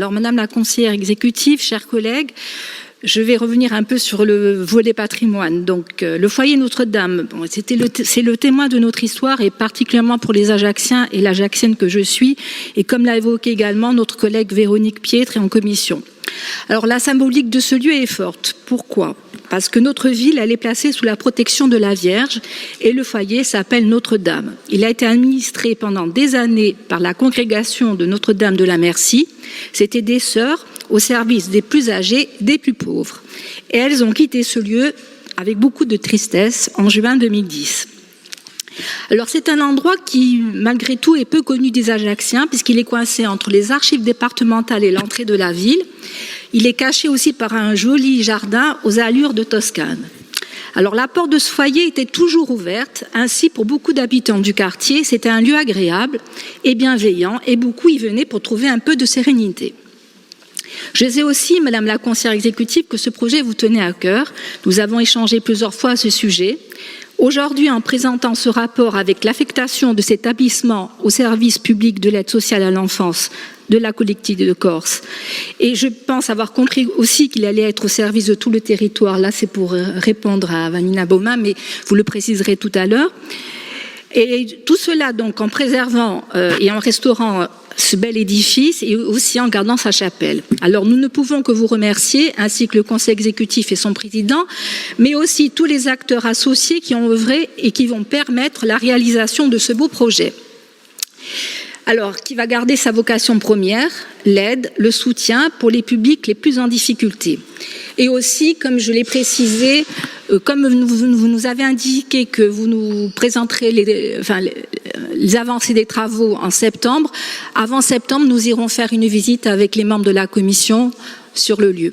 Alors, Madame la conseillère exécutive, chers collègues, je vais revenir un peu sur le volet patrimoine. Donc, le foyer Notre-Dame, bon, c'est le témoin de notre histoire et particulièrement pour les Ajacciens et l'Ajaccienne que je suis. Et comme l'a évoqué également notre collègue Véronique Piètre en commission. Alors, la symbolique de ce lieu est forte. Pourquoi ? Parce que notre ville, elle est placée sous la protection de la Vierge et le foyer s'appelle Notre-Dame. Il a été administré pendant des années par la congrégation de Notre-Dame de la Merci. C'était des sœurs au service des plus âgés, des plus pauvres. Et elles ont quitté ce lieu avec beaucoup de tristesse en juin 2010. Alors c'est un endroit qui, malgré tout, est peu connu des Ajacciens puisqu'il est coincé entre les archives départementales et l'entrée de la ville. Il est caché aussi par un joli jardin aux allures de Toscane. Alors la porte de ce foyer était toujours ouverte, ainsi pour beaucoup d'habitants du quartier, c'était un lieu agréable et bienveillant et beaucoup y venaient pour trouver un peu de sérénité. Je sais aussi, Madame la conseillère exécutive, que ce projet vous tenait à cœur. Nous avons échangé plusieurs fois à ce sujet. Aujourd'hui, en présentant ce rapport avec l'affectation de cet établissement au service public de l'aide sociale à l'enfance de la collectivité de Corse, et je pense avoir compris aussi qu'il allait être au service de tout le territoire, là c'est pour répondre à Vanina Baumann, mais vous le préciserez tout à l'heure. Et tout cela donc en préservant et en restaurant ce bel édifice et aussi en gardant sa chapelle. Alors nous ne pouvons que vous remercier, ainsi que le conseil exécutif et son président, mais aussi tous les acteurs associés qui ont œuvré et qui vont permettre la réalisation de ce beau projet. Alors, qui va garder sa vocation première, l'aide, le soutien pour les publics les plus en difficulté. Et aussi, comme je l'ai précisé, comme vous nous avez indiqué que vous nous présenterez les avancées des travaux en septembre, avant septembre, nous irons faire une visite avec les membres de la commission sur le lieu.